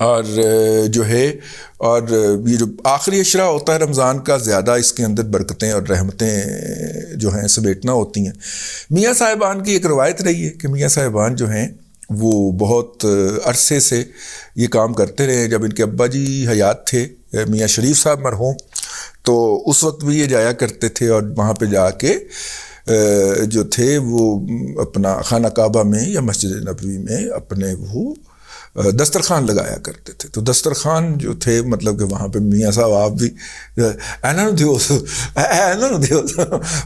اور جو ہے اور یہ جو آخری عشرہ ہوتا ہے رمضان کا، زیادہ اس کے اندر برکتیں اور رحمتیں جو ہیں سمیٹنا ہوتی ہیں۔ میاں صاحبان کی ایک روایت رہی ہے کہ میاں صاحبان جو ہیں وہ بہت عرصے سے یہ کام کرتے رہے۔ جب ان کے ابا جی حیات تھے میاں شریف صاحب مرحوم، تو اس وقت بھی یہ جایا کرتے تھے اور وہاں پہ جا کے جو تھے وہ اپنا خانہ کعبہ میں یا مسجد نبوی میں اپنے وہ دسترخوان لگایا کرتے تھے۔ تو دسترخوان جو تھے مطلب کہ وہاں پہ میاں صاحب آپ بھی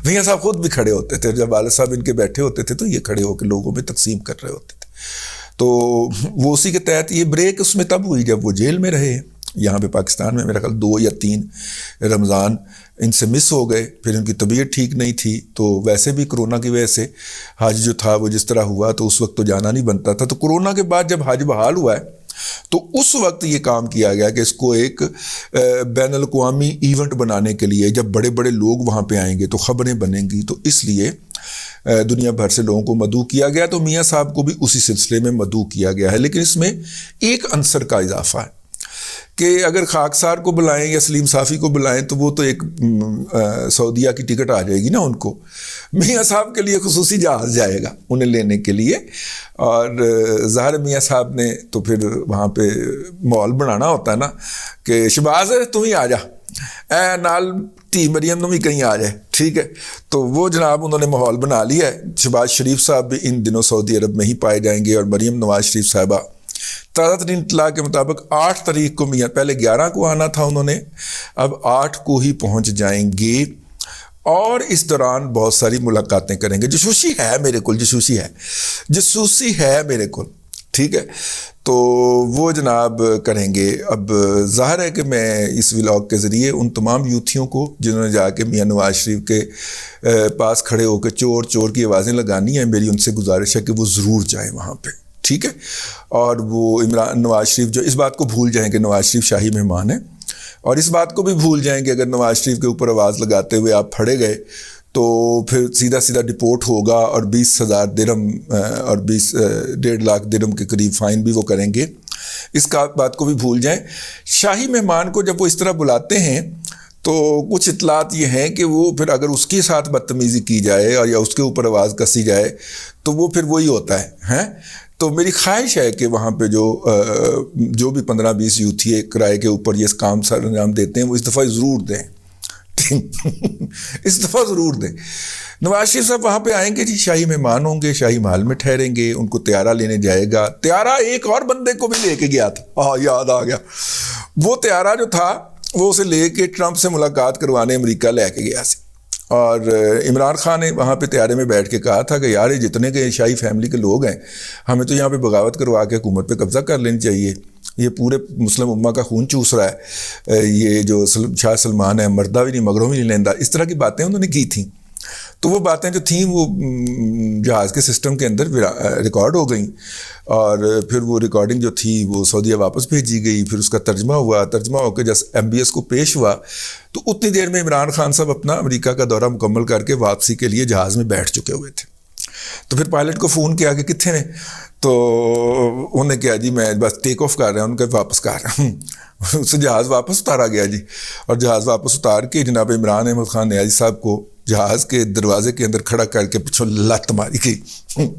میاں صاحب خود بھی کھڑے ہوتے تھے، جب والد صاحب ان کے بیٹھے ہوتے تھے تو یہ کھڑے ہو کے لوگوں میں تقسیم کر رہے ہوتے تھے۔ تو وہ اسی کے تحت یہ بریک اس میں تب ہوئی جب وہ جیل میں رہے یہاں پہ پاکستان میں، میرا خیال 2 یا 3 رمضان ان سے مس ہو گئے۔ پھر ان کی طبیعت ٹھیک نہیں تھی، تو ویسے بھی کرونا کی وجہ سے حج جو تھا وہ جس طرح ہوا تو اس وقت تو جانا نہیں بنتا تھا۔ تو کرونا کے بعد جب حج بحال ہوا ہے تو اس وقت یہ کام کیا گیا کہ اس کو ایک بین الاقوامی ایونٹ بنانے کے لیے، جب بڑے بڑے لوگ وہاں پہ آئیں گے تو خبریں بنیں گی، تو اس لیے دنیا بھر سے لوگوں کو مدعو کیا گیا۔ تو میاں صاحب کو بھی اسی سلسلے میں مدعو کیا گیا ہے، لیکن اس میں ایک عنصر کا اضافہ ہے کہ اگر خاکسار کو بلائیں یا سلیم صافی کو بلائیں تو وہ تو ایک سعودیہ کی ٹکٹ آ جائے گی نا ان کو، میاں صاحب کے لیے خصوصی جہاز جائے گا انہیں لینے کے لیے، اور ظاہر میاں صاحب نے تو پھر وہاں پہ ماحول بنانا ہوتا ہے نا کہ شہباز تم ہی آ جا، اے نال ٹی مریم تم ہی کہیں آ جائے، ٹھیک ہے۔ تو وہ جناب انہوں نے ماحول بنا لیا ہے۔ شہباز شریف صاحب بھی ان دنوں سعودی عرب میں ہی پائے جائیں گے، اور مریم نواز شریف صاحبہ تازہ ترین اطلاع کے مطابق 8 تاریخ کو میاں، پہلے 11 کو آنا تھا انہوں نے، اب 8 کو ہی پہنچ جائیں گے، اور اس دوران بہت ساری ملاقاتیں کریں گے۔ جاسوسی ہے میرے کول، جاسوسی ہے میرے کول، ٹھیک ہے۔ تو وہ جناب کریں گے۔ اب ظاہر ہے کہ میں اس ولاگ کے ذریعے ان تمام یوتھیوں کو جنہوں نے جا کے میاں نواز شریف کے پاس کھڑے ہو کے چور چور کی آوازیں لگانی ہیں، میری ان سے گزارش ہے کہ وہ ضرور جائیں وہاں پہ، ٹھیک ہے۔ اور وہ نواز شریف جو اس بات کو بھول جائیں کہ نواز شریف شاہی مہمان ہیں، اور اس بات کو بھی بھول جائیں کہ اگر نواز شریف کے اوپر آواز لگاتے ہوئے آپ پھڑے گئے تو پھر سیدھا ڈپورٹ ہوگا، اور 20,000 درہم اور 1.5 لاکھ درہم کے قریب فائن بھی وہ کریں گے۔ اس بات کو بھی بھول جائیں۔ شاہی مہمان کو جب وہ اس طرح بلاتے ہیں تو کچھ اطلاعات یہ ہیں کہ وہ پھر اگر اس کے ساتھ بدتمیزی کی جائے اور یا اس کے اوپر آواز کسی جائے تو وہ پھر وہی ہوتا ہے۔ تو میری خواہش ہے کہ وہاں پہ جو بھی 15-20 یوتھی کرائے کے اوپر یہ کام سر انجام دیتے ہیں وہ اس دفعہ ضرور دیں، اس دفعہ ضرور دیں۔ نواز شریف صاحب وہاں پہ آئیں گے جی، شاہی مہمان ہوں گے، شاہی محل میں ٹھہریں گے، ان کو طیارہ لینے جائے گا۔ طیارہ ایک اور بندے کو بھی لے کے گیا تھا، یاد آ گیا، وہ طیارہ جو تھا وہ اسے لے کے ٹرمپ سے ملاقات کروانے امریکہ لے کے گیا سی، اور عمران خان نے وہاں پہ طیارے میں بیٹھ کے کہا تھا کہ یار یہ جتنے کے شاہی فیملی کے لوگ ہیں ہمیں تو یہاں پہ بغاوت کروا کے حکومت پہ قبضہ کر لینی چاہیے، یہ پورے مسلم امہ کا خون چوس رہا ہے، یہ جو شاہ سلمان ہے مردہ بھی نہیں مگروں بھی نہیں لیندہ، اس طرح کی باتیں انہوں نے کی تھیں۔ تو وہ باتیں جو تھیں وہ جہاز کے سسٹم کے اندر ریکارڈ ہو گئیں، اور پھر وہ ریکارڈنگ جو تھی وہ سعودیہ واپس بھیجی گئی، پھر اس کا ترجمہ ہو کے جب MBS کو پیش ہوا تو اتنی دیر میں عمران خان صاحب اپنا امریکہ کا دورہ مکمل کر کے واپسی کے لیے جہاز میں بیٹھ چکے ہوئے تھے۔ تو پھر پائلٹ کو فون کیا کہ کتنے نے، تو انہوں نے کہا جی میں بس ٹیک آف کر رہا ہوں، ان کا واپس کر رہا ہوں۔ اس سے جہاز واپس اتارا گیا جی، اور جہاز واپس اتار کے جناب عمران احمد خان نیازی صاحب کو جہاز کے دروازے کے اندر کھڑا کر کے پچھوں لت ماری گئی،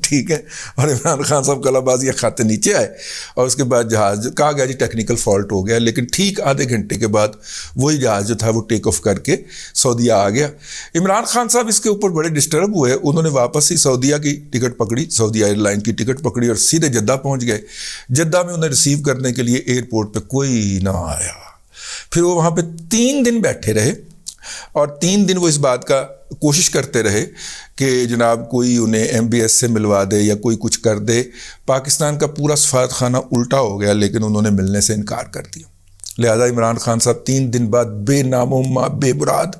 ٹھیک ہے، اور عمران خان صاحب کلا بازی کھاتے نیچے آئے، اور اس کے بعد جہاز کہا گیا جی ٹیکنیکل فالٹ ہو گیا، لیکن ٹھیک آدھے گھنٹے کے بعد وہی جہاز جو تھا وہ ٹیک آف کر کے سعودیہ آ گیا۔ عمران خان صاحب اس کے اوپر بڑے ڈسٹرب ہوئے، انہوں نے واپس ہی سعودیہ کی ٹکٹ پکڑی، سعودیہ ایئر لائن کی ٹکٹ پکڑی، اور سیدھے جدہ پہنچ گئے۔ جدہ میں انہیں ریسیو کرنے کے لیے ایئرپورٹ پہ کوئی نہ آیا، پھر وہ وہاں پہ 3 دن بیٹھے رہے، اور 3 دن وہ اس بات کا کوشش کرتے رہے کہ جناب کوئی انہیں MBS سے ملوا دے یا کوئی کچھ کر دے۔ پاکستان کا پورا سفارت خانہ الٹا ہو گیا، لیکن انہوں نے ملنے سے انکار کر دیا۔ لہذا عمران خان صاحب 3 دن بعد بے نام و بے مراد،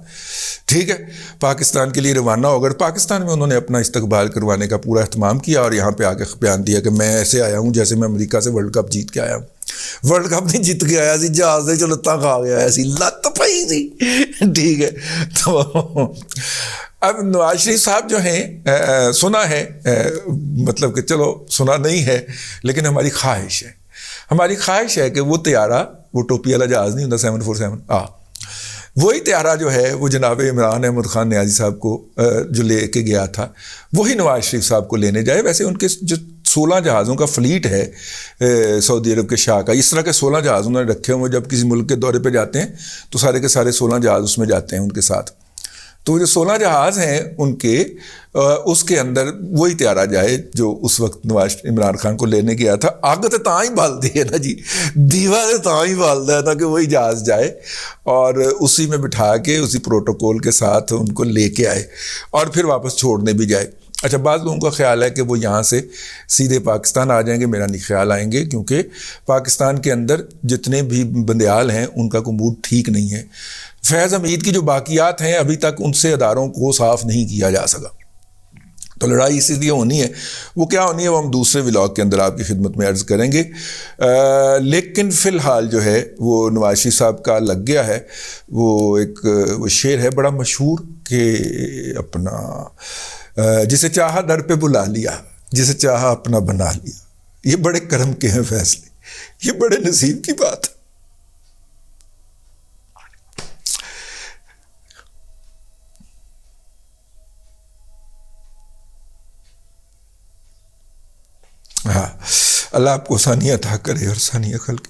ٹھیک ہے، پاکستان کے لیے روانہ ہو گئے۔ پاکستان میں انہوں نے اپنا استقبال کروانے کا پورا اہتمام کیا، اور یہاں پہ آ کے بیان دیا کہ میں ایسے آیا ہوں جیسے میں امریکہ سے ورلڈ کپ جیت کے آیا ہوں۔ ورلڈ کپ نہیں جیت کے آیا سی، جہاز سے جو لتاں کھا گیا ایسی لت پئی سی، ٹھیک ہے۔ تو اب نواز شریف صاحب جو ہیں سنا ہے، مطلب کہ چلو سنا نہیں ہے لیکن ہماری خواہش ہے، ہماری خواہش ہے کہ وہ طیارہ، وہ ٹوپی والا جہاز نہیں ہوتا 747، وہی طیارہ جو ہے وہ جناب عمران احمد خان نیازی صاحب کو جو لے کے گیا تھا وہی نواز شریف صاحب کو لینے جائے۔ ویسے ان کے جو 16 جہازوں کا فلیٹ ہے سعودی عرب کے شاہ کا، اس طرح کے 16 جہاز انہوں نے رکھے ہوئے، جب کسی ملک کے دورے پہ جاتے ہیں تو سارے کے سارے 16 جہاز اس میں جاتے ہیں ان کے ساتھ۔ تو جو 16 جہاز ہیں ان کے، اس کے اندر وہی طیارہ جائے جو اس وقت نواز عمران خان کو لینے گیا تھا۔ آگ تو تاں ہی بالدی ہے نا جی، دیوا تو تاں ہی بالدا ہے نا کہ وہی جہاز جائے اور اسی میں بٹھا کے اسی پروٹوکول کے ساتھ ان کو لے کے آئے اور پھر واپس چھوڑنے بھی جائے۔ اچھا، بعض لوگوں کا خیال ہے کہ وہ یہاں سے سیدھے پاکستان آ جائیں گے، میرا نہیں خیال آئیں گے، کیونکہ پاکستان کے اندر جتنے بھی بندیال ہیں ان کا کوئی موڈ ٹھیک نہیں ہے۔ فیض حمید کی جو باقیات ہیں ابھی تک ان سے اداروں کو صاف نہیں کیا جا سکا، تو لڑائی اسی لیے ہونی ہے۔ وہ کیا ہونی ہے وہ ہم دوسرے ولاگ کے اندر آپ کی خدمت میں عرض کریں گے، لیکن فی الحال جو ہے وہ نواز شریف صاحب کا لگ گیا ہے وہ ایک وہ شعر ہے بڑا مشہور کہ اپنا جسے چاہا در پہ بلا لیا، جسے چاہا اپنا بنا لیا۔ یہ بڑے کرم کے ہیں فیصلے، یہ بڑے نصیب کی بات ہے۔ ہاں، اللہ آپ کو ثانیہ عطا کرے اور ثانیہ خلق